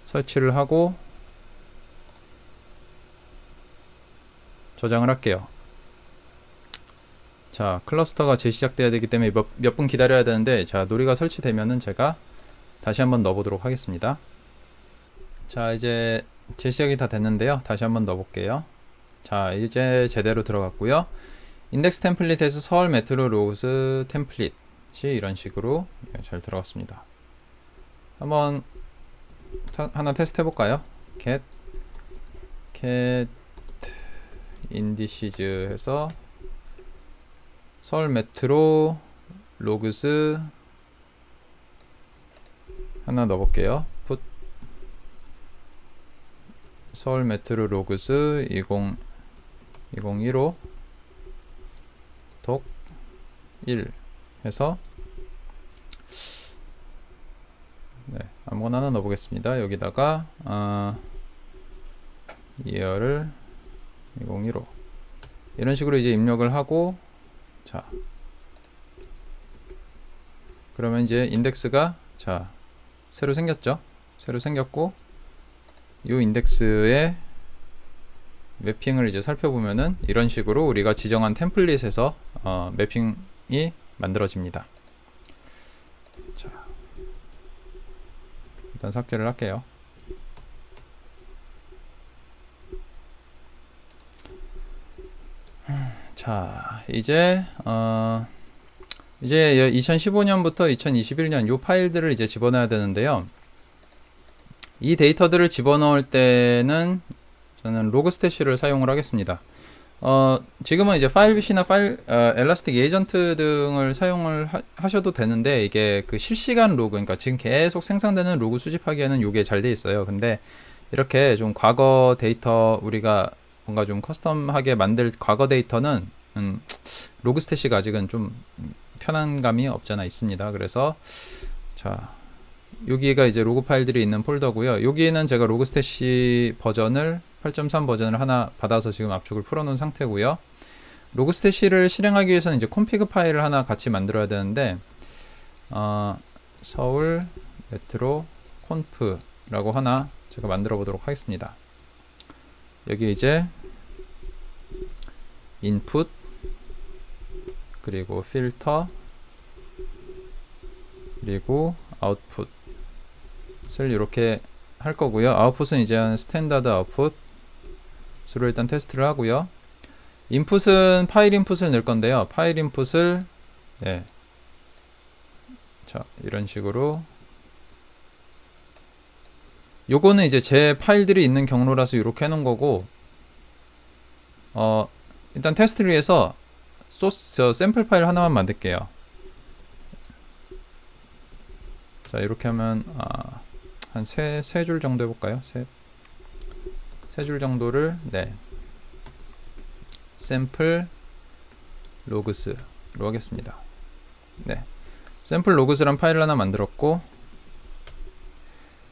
설치를 하고 저장을 할게요. 자, 클러스터가 재시작돼야 되기 때문에 몇 분 기다려야 되는데, 자, 놀이가 설치되면은 제가 다시 한번 넣어보도록 하겠습니다. 자, 이제 재시작이 다 됐는데요. 다시 한번 넣어볼게요. 자, 이제 제대로 들어갔고요. 인덱스 템플릿에서 서울 메트로 로그스 템플릿이 이런 식으로 잘 들어갔습니다. 한번 하나 테스트 해볼까요? cat 인디시즈 해서 서울 메트로 로그스 하나 넣어볼게요. put 서울 메트로 로그스 2015 독 1 해서 아무거나 하나 넣어보겠습니다. 여기다가 year를 2015 이런 식으로 이제 입력을 하고, 자, 그러면 이제 인덱스가 자 새로 생겼죠. 새로 생겼고, 이 인덱스의 매핑을 이제 살펴보면은 이런 식으로 우리가 지정한 템플릿에서 매핑이 만들어집니다. 자, 일단 삭제를 할게요. 자, 이제 2015년부터 2021년 요 파일들을 이제 집어넣어야 되는데요. 이 데이터들을 집어넣을 때는 저는 로그스태시를 사용을 하겠습니다. 지금은 이제 파일빗이나 엘라스틱 에이전트 등을 사용을 하셔도 되는데, 이게 그 실시간 로그, 그러니까 지금 계속 생성되는 로그 수집하기에는 이게 잘 돼 있어요. 근데 이렇게 좀 과거 데이터, 우리가 뭔가 좀 커스텀하게 만들 과거 데이터는 로그스태시가 아직은 좀 편한 감이 없잖아 있습니다. 그래서 자, 여기가 이제 로그 파일들이 있는 폴더고요. 여기에는 제가 로그스태시 버전을 8.3 버전을 하나 받아서 지금 압축을 풀어놓은 상태고요. 로그스태시를 실행하기 위해서는 이제 콘피그 파일을 하나 같이 만들어야 되는데, 서울 메트로 콘프라고 하나 제가 만들어 보도록 하겠습니다. 여기 이제 인풋 그리고 필터 그리고 아웃풋을 이렇게 할 거고요. 아웃풋은 이제 스탠다드 아웃풋으로 일단 테스트를 하고요. 인풋은 파일 인풋을 넣을 건데요. 파일 인풋을 자, 이런 식으로, 요거는 이제 제 파일들이 있는 경로라서 이렇게 해놓은 거고, 일단 테스트를 위해서 샘플 파일 하나만 만들게요. 자, 이렇게 하면 한 세 줄 정도 해볼까요? 세 줄 정도를 샘플 로그스 하겠습니다. 네, 샘플 로그스란 파일을 하나 만들었고,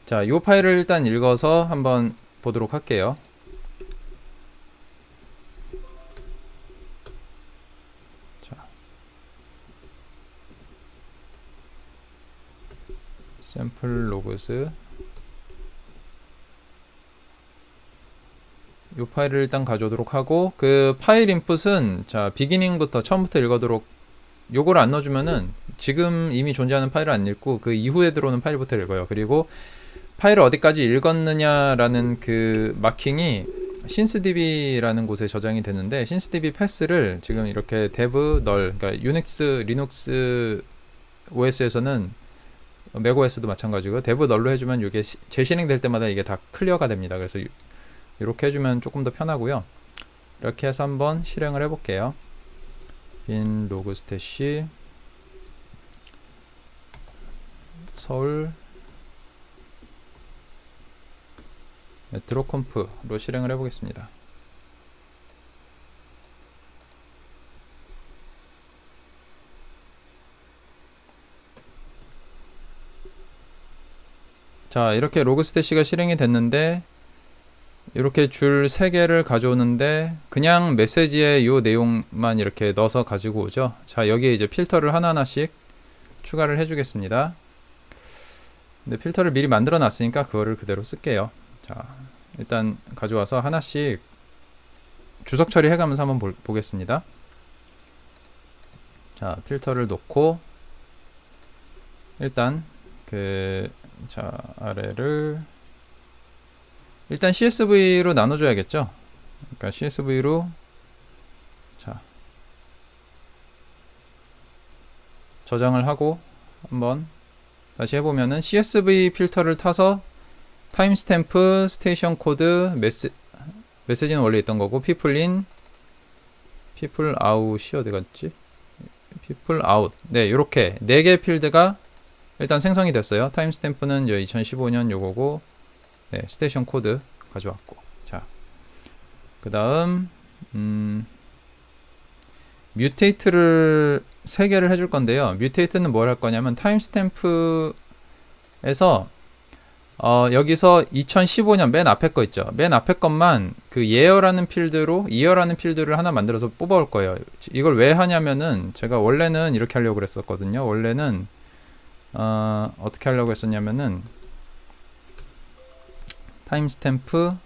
자, 이 파일을 일단 읽어서 한번 보도록 할게요. 자, 샘플 로그스, 이 파일을 일단 가져오도록 하고, 그 파일 인풋은 자 비기닝부터 처음부터 읽어도록, 요거를 안 넣어주면은 지금 이미 존재하는 파일을 안 읽고 그 이후에 들어오는 파일부터 읽어요. 그리고 파일을 어디까지 읽었느냐라는 그 마킹이 신스db라는 곳에 저장이 되는데, 신스db 패스를 지금 이렇게 dev null, 그러니까 유닉스, 리눅스 OS에서는 맥OS도 마찬가지고 dev null로 해주면 이게 재실행될 때마다 이게 다 클리어가 됩니다. 그래서 이렇게 해주면 조금 더 편하고요. 이렇게 해서 한번 실행을 해볼게요. bin logstash 서울 메트로conf로 실행을 해보겠습니다. 자, 이렇게 로그스태시가 실행이 됐는데, 이렇게 줄 3개를 가져오는데 그냥 메시지에 요 내용만 이렇게 넣어서 가지고 오죠. 자, 여기에 이제 필터를 하나하나씩 추가를 해주겠습니다. 근데 필터를 미리 만들어 놨으니까 그거를 그대로 쓸게요. 자, 일단 가져와서 하나씩 주석 처리해가면서 한번 보겠습니다. 자, 필터를 놓고 일단 자, 아래를 일단 CSV로 나눠줘야겠죠. 그러니까 CSV로 자 저장을 하고 한번 다시 해보면은 CSV 필터를 타서 타임스탬프, 스테이션 코드, 메시지는 원래 있던 거고, people in, people out이 어디 갔지? people out. 네, 요렇게 4개 필드가 일단 생성이 됐어요. 타임스탬프는 2015년 요거고, 네, 스테이션 코드 가져왔고, 자, 그 다음 뮤테이트를 3개를 해줄 건데요. 뮤테이트는 뭘 할 거냐면 타임스탬프에서 여기서 2015년 맨 앞에 거 있죠. 맨 앞에 것만 그 year라는 필드를 하나 만들어서 뽑아올 거예요. 이걸 왜 하냐면은 제가 원래는 이렇게 하려고 그랬었거든요. 원래는 어떻게 하려고 했었냐면은 타임스탬프,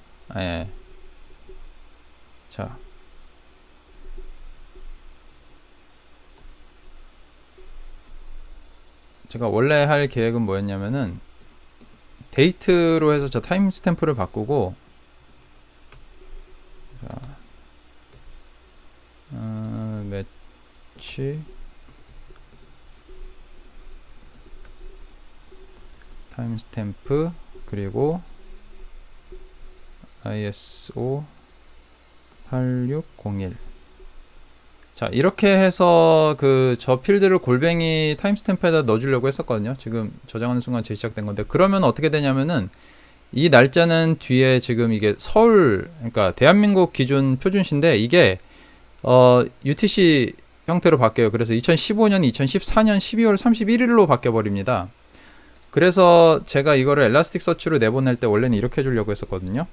자, 제가 원래 할 계획은 뭐였냐면은 데이트로 해서 저 타임스탬프를 바꾸고, 자, 매치 타임스탬프 그리고 ISO 8601. 자, 이렇게 해서 저 필드를 골뱅이 타임스탬프에다 넣어주려고 했었거든요. 지금 저장하는 순간 재시작된 건데, 그러면 어떻게 되냐면은 이 날짜는 뒤에 지금 이게 서울, 그러니까 대한민국 기준 표준시인데 이게 UTC 형태로 바뀌어요. 그래서 2015년, 2014년 12월 31일로 바뀌어 버립니다. 그래서 제가 이거를 엘라스틱 서치로 내보낼 때 원래는 이렇게 해주려고 했었거든요.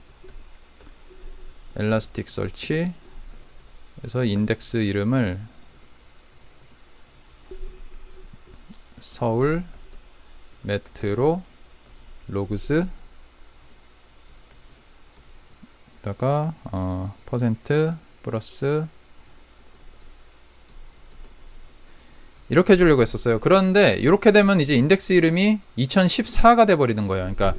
엘라스틱 서치, 그래서 인덱스 이름을 서울 메트로 로그스 다가 퍼센트 플러스 이렇게 해주려고 했었어요. 그런데 이렇게 되면 이제 인덱스 이름이 2014가 돼버리는 거예요. 그러니까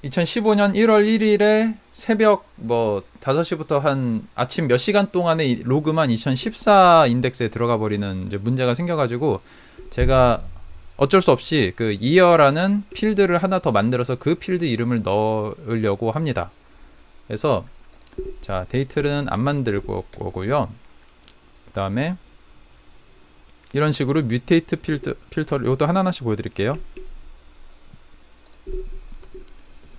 2015년 1월 1일에 새벽 5시부터 한 아침 몇 시간 동안의 로그만 2014 인덱스에 들어가 버리는 이제 문제가 생겨가지고, 제가 어쩔 수 없이 그 year라는 필드를 하나 더 만들어서 그 필드 이름을 넣으려고 합니다. 그래서 자, 데이트는 안 만들 거고요. 그 다음에 이런 식으로 뮤테이트 필터를 이것도 하나하나씩 보여드릴게요.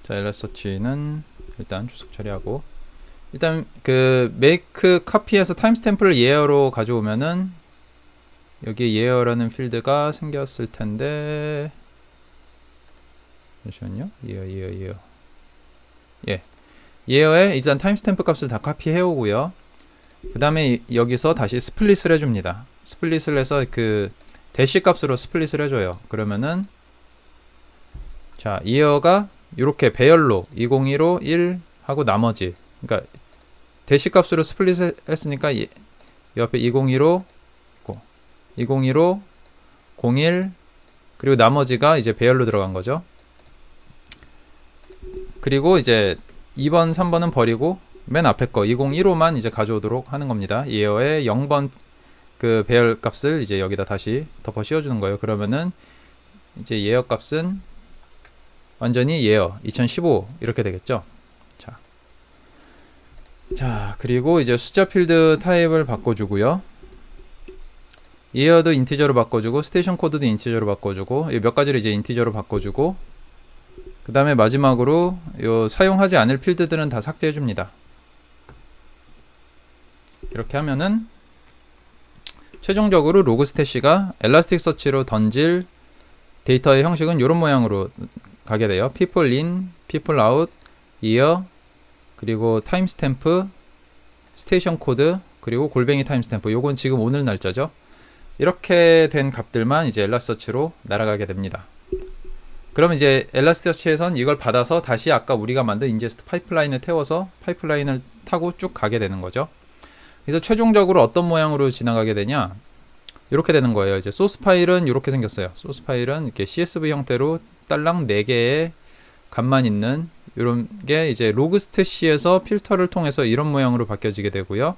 자, 엘라서치는 일단 주석 처리하고, 일단 그 make copy에서 타임스탬프를 예어로 가져오면은 여기 예어라는 필드가 생겼을 텐데, 잠시만요. 예어. 예. 예어에 일단 타임스탬프 값을 다 카피해 오고요. 그 다음에 여기서 다시 스플릿을 해줍니다. 스플릿을 해서 그 대시 값으로 스플릿을 해줘요. 그러면은 자, 예어가 이렇게 배열로 2015 1 하고 나머지, 그러니까 대시 값으로 스플릿 했으니까 옆에 2015 2015 01 그리고 나머지가 이제 배열로 들어간 거죠. 그리고 이제 2번 3번은 버리고 맨 앞에 거 2015만 이제 가져오도록 하는 겁니다. 예어의 0번 그 배열 값을 이제 여기다 다시 덮어 씌워주는 거예요. 그러면은 이제 예어 값은 완전히 예어 2015 이렇게 되겠죠. 자, 그리고 이제 숫자 필드 타입을 바꿔주고요. 예어도 인티저로 바꿔주고 스테이션 코드도 인티저로 바꿔주고 몇 가지를 이제 인티저로 바꿔주고, 그 다음에 마지막으로 요 사용하지 않을 필드들은 다 삭제해줍니다. 이렇게 하면은 최종적으로 로그 스태시가 엘라스틱 서치로 던질 데이터의 형식은 이런 모양으로 가게 돼요. people in, people out, year, 그리고 타임스탬프, 스테이션 코드, 그리고 골뱅이 타임스탬프. 요건 지금 오늘 날짜죠. 이렇게 된 값들만 이제 엘라스서치로 날아가게 됩니다. 그럼 이제 엘라스서치에선 이걸 받아서 다시 아까 우리가 만든 인제스트 파이프라인을 태워서 파이프라인을 타고 쭉 가게 되는 거죠. 그래서 최종적으로 어떤 모양으로 지나가게 되냐, 이렇게 되는 거예요. 이제 소스 파일은 이렇게 생겼어요. 소스 파일은 이렇게 CSV 형태로 딸랑 4개의 값만 있는 이런 게 이제 로그스태시에서 필터를 통해서 이런 모양으로 바뀌어지게 되고요.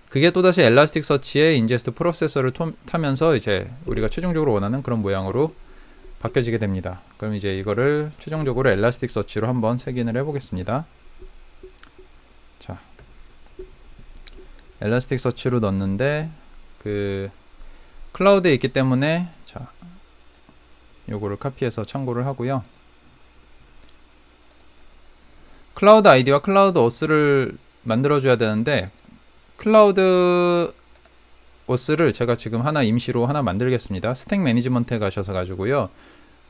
그게 또다시 엘라스틱 서치의 인제스트 프로세서를 타면서 이제 우리가 최종적으로 원하는 그런 모양으로 바뀌어지게 됩니다. 그럼 이제 이거를 최종적으로 엘라스틱 서치로 한번 색인을 해보겠습니다. 자, 엘라스틱 서치로 넣었는데 그 클라우드에 있기 때문에 자, 요거를 카피해서 참고를 하고요. 클라우드 아이디와 클라우드 오스를 만들어줘야 되는데, 클라우드 오스를 제가 지금 임시로 하나 만들겠습니다. 스택 매니지먼트에 가셔서 가지고요.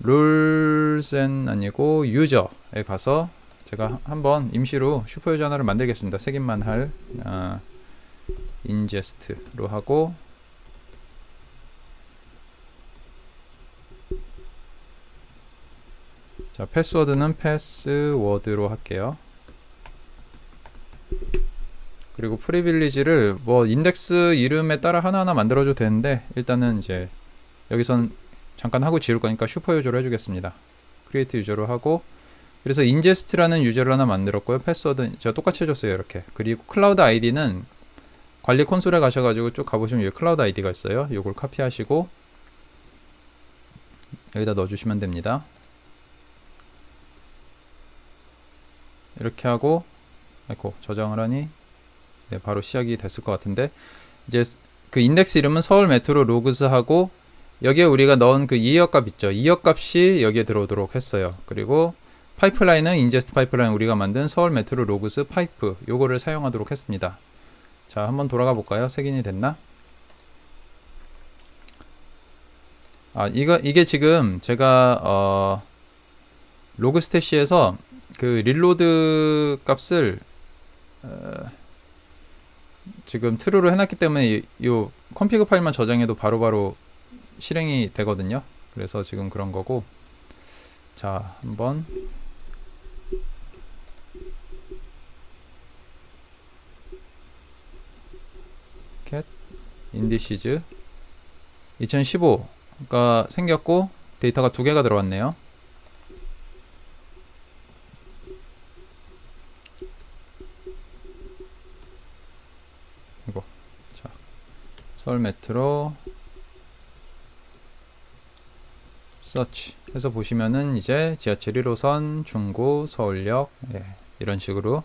룰센 아니고 유저에 가서 제가 한번 임시로 슈퍼 유저 하나를 만들겠습니다. 색인만 할 인제스트로 하고, 자, 패스워드는 패스워드로 할게요. 그리고 프리빌리지를 뭐 인덱스 이름에 따라 하나하나 만들어줘도 되는데, 일단은 이제 여기선 잠깐 하고 지울 거니까 슈퍼 유저로 해주겠습니다. 크리에이트 유저로 하고, 그래서 인제스트라는 유저를 하나 만들었고요. 패스워드 제가 똑같이 해줬어요. 이렇게. 그리고 클라우드 아이디는 관리 콘솔에 가셔가지고 쭉 가보시면 여기 클라우드 아이디가 있어요. 요걸 카피하시고 여기다 넣어주시면 됩니다. 이렇게 하고, 아이고 저장을 하니 네, 바로 시작이 됐을 것 같은데, 이제 그 인덱스 이름은 서울 메트로 로그스 하고, 여기에 우리가 넣은 그 이어 값 있죠. 이어 값이 여기에 들어오도록 했어요. 그리고 파이프라인은 인제스트 파이프라인 우리가 만든 서울 메트로 로그스 파이프, 요거를 사용하도록 했습니다. 자, 한번 돌아가 볼까요? 색인이 됐나? 이게 지금 제가 로그스태시에서 그 릴로드 값을 지금 true로 해놨기 때문에 요 config 파일만 저장해도 바로바로 실행이 되거든요. 그래서 지금 그런 거고, 자, 한번 cat indices 2015가 생겼고 데이터가 2개가 들어왔네요. 이거 자, 서울 메트로 서치 해서 보시면은 이제 지하철 1호선, 중구, 서울역, 예, 이런 식으로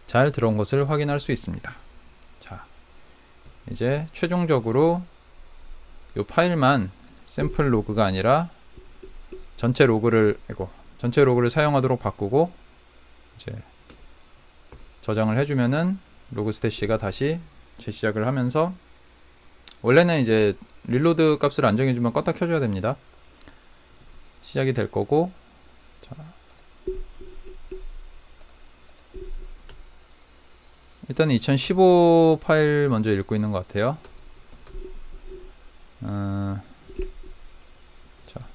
잘 들어온 것을 확인할 수 있습니다. 자, 이제 최종적으로 이 파일만 샘플 로그가 아니라 전체 로그를 사용하도록 바꾸고, 이제 저장을 해주면은 로그스태시가 다시 재시작을 하면서, 원래는 이제 릴로드 값을 안 정해주면 껐다 켜줘야 됩니다. 시작이 될 거고, 자, 일단 2015 파일 먼저 읽고 있는 것 같아요. 자,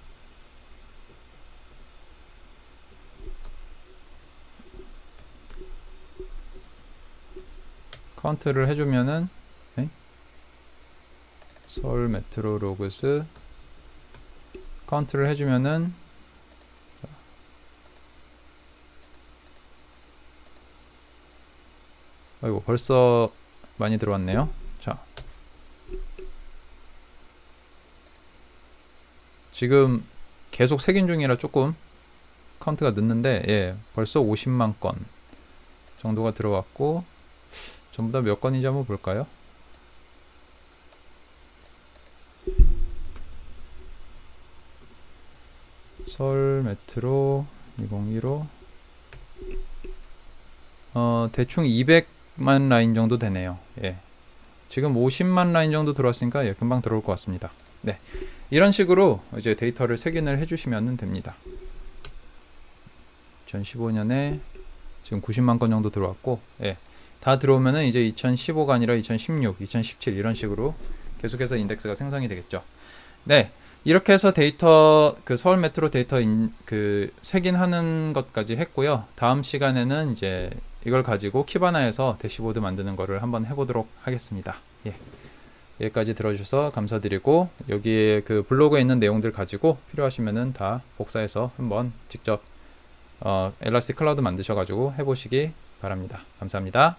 카운트를 해주면은 서울 메트로 로그스 카운트를 해주면은, 아이고 벌써 많이 들어왔네요. 자, 지금 계속 색인 중이라 조금 카운트가 늦는데, 예, 벌써 50만 건 정도가 들어왔고, 전부 다 몇 건인지 한번 볼까요? 서울 메트로 2015, 대충 200만 라인 정도 되네요. 예. 지금 50만 라인 정도 들어왔으니까, 예, 금방 들어올 것 같습니다. 네. 이런 식으로 이제 데이터를 색인을 해주시면 됩니다. 2015년에 지금 90만 건 정도 들어왔고, 예. 다 들어오면은 이제 2015가 아니라 2016, 2017 이런 식으로 계속해서 인덱스가 생성이 되겠죠. 네. 이렇게 해서 데이터, 그 서울 메트로 데이터 그 색인하는 것까지 했고요. 다음 시간에는 이제 이걸 가지고 키바나에서 대시보드 만드는 거를 한번 해보도록 하겠습니다. 예. 여기까지 들어주셔서 감사드리고, 여기에 그 블로그에 있는 내용들 가지고 필요하시면은 다 복사해서 한번 직접 엘라스틱 클라우드 만드셔가지고 해보시기 바랍니다. 감사합니다.